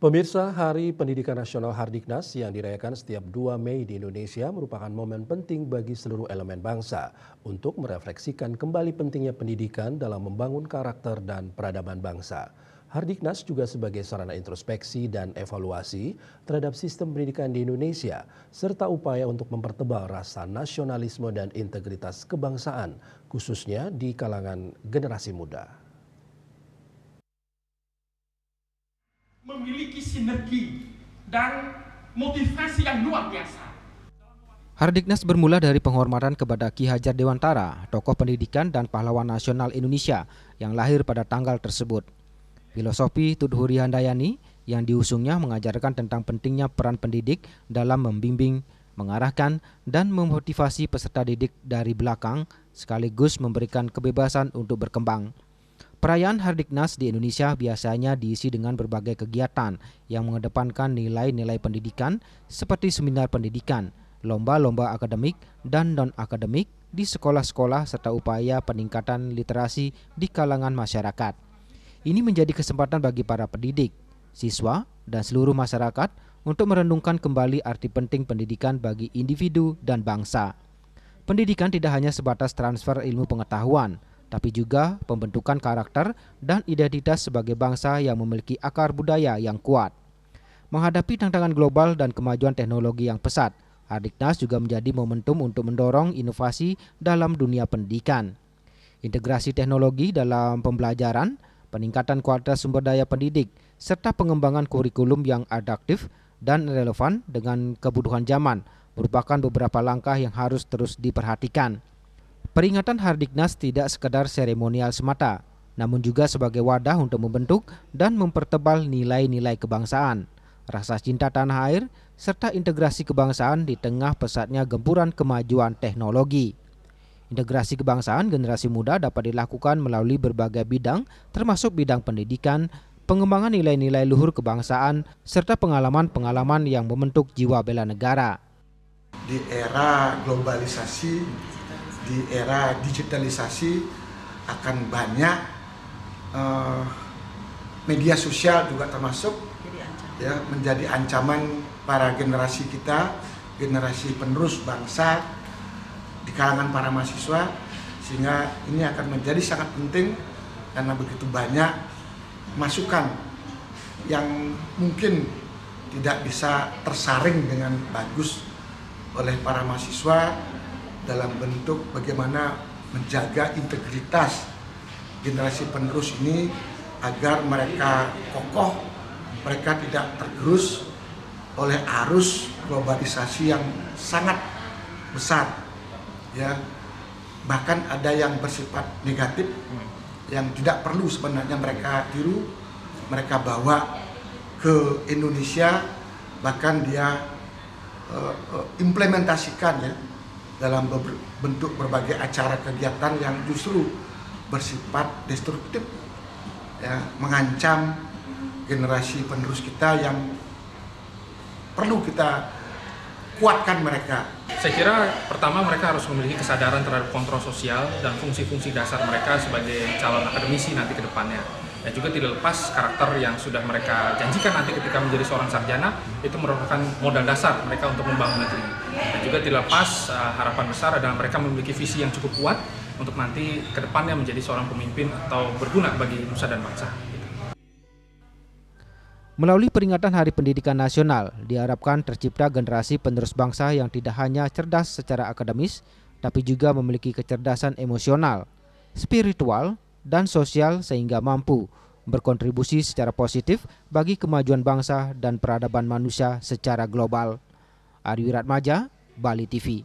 Pemirsa, Hari Pendidikan Nasional Hardiknas yang dirayakan setiap 2 Mei di Indonesia merupakan momen penting bagi seluruh elemen bangsa untuk merefleksikan kembali pentingnya pendidikan dalam membangun karakter dan peradaban bangsa. Hardiknas juga sebagai sarana introspeksi dan evaluasi terhadap sistem pendidikan di Indonesia, serta upaya untuk mempertebal rasa nasionalisme dan integritas kebangsaan, khususnya di kalangan generasi muda. Memiliki sinergi dan motivasi yang luar biasa. Hardiknas bermula dari penghormatan kepada Ki Hajar Dewantara, tokoh pendidikan dan pahlawan nasional Indonesia yang lahir pada tanggal tersebut. Filosofi Tudhuri Handayani yang diusungnya mengajarkan tentang pentingnya peran pendidik dalam membimbing, mengarahkan, dan memotivasi peserta didik dari belakang, sekaligus memberikan kebebasan untuk berkembang. Perayaan Hardiknas di Indonesia biasanya diisi dengan berbagai kegiatan yang mengedepankan nilai-nilai pendidikan seperti seminar pendidikan, lomba-lomba akademik dan non-akademik di sekolah-sekolah serta upaya peningkatan literasi di kalangan masyarakat. Ini menjadi kesempatan bagi para pendidik, siswa, dan seluruh masyarakat untuk merenungkan kembali arti penting pendidikan bagi individu dan bangsa. Pendidikan tidak hanya sebatas transfer ilmu pengetahuan, tapi juga pembentukan karakter dan identitas sebagai bangsa yang memiliki akar budaya yang kuat. Menghadapi tantangan global dan kemajuan teknologi yang pesat, Hardiknas juga menjadi momentum untuk mendorong inovasi dalam dunia pendidikan. Integrasi teknologi dalam pembelajaran, peningkatan kualitas sumber daya pendidik, serta pengembangan kurikulum yang adaptif dan relevan dengan kebutuhan zaman merupakan beberapa langkah yang harus terus diperhatikan. Peringatan Hardiknas tidak sekedar seremonial semata, namun juga sebagai wadah untuk membentuk dan mempertebal nilai-nilai kebangsaan, rasa cinta tanah air, serta integrasi kebangsaan di tengah pesatnya gempuran kemajuan teknologi. Integrasi kebangsaan generasi muda dapat dilakukan melalui berbagai bidang, termasuk bidang pendidikan, pengembangan nilai-nilai luhur kebangsaan, serta pengalaman-pengalaman yang membentuk jiwa bela negara. Di era globalisasi, di era digitalisasi akan banyak media sosial juga termasuk ya, menjadi ancaman para generasi kita, generasi penerus bangsa di kalangan para mahasiswa, sehingga ini akan menjadi sangat penting karena begitu banyak masukan yang mungkin tidak bisa tersaring dengan bagus oleh para mahasiswa dalam bentuk bagaimana menjaga integritas generasi penerus ini agar mereka kokoh, mereka tidak tergerus oleh arus globalisasi yang sangat besar, ya. Bahkan ada yang bersifat negatif yang tidak perlu sebenarnya mereka tiru, mereka bawa ke Indonesia, bahkan dia implementasikan ya dalam bentuk berbagai acara kegiatan yang justru bersifat destruktif, ya, mengancam generasi penerus kita yang perlu kita kuatkan mereka. Saya kira pertama mereka harus memiliki kesadaran terhadap kontrol sosial dan fungsi-fungsi dasar mereka sebagai calon akademisi nanti ke depannya. Dan juga tidak lepas karakter yang sudah mereka janjikan nanti ketika menjadi seorang sarjana, itu merupakan modal dasar mereka untuk membangun negeri. Dan juga tidak lepas harapan besar adalah mereka memiliki visi yang cukup kuat untuk nanti ke depannya menjadi seorang pemimpin atau berguna bagi nusa dan bangsa. Melalui peringatan Hari Pendidikan Nasional, diharapkan tercipta generasi penerus bangsa yang tidak hanya cerdas secara akademis, tapi juga memiliki kecerdasan emosional, spiritual, dan sosial sehingga mampu berkontribusi secara positif bagi kemajuan bangsa dan peradaban manusia secara global. Ari Wiratmaja, Bali TV.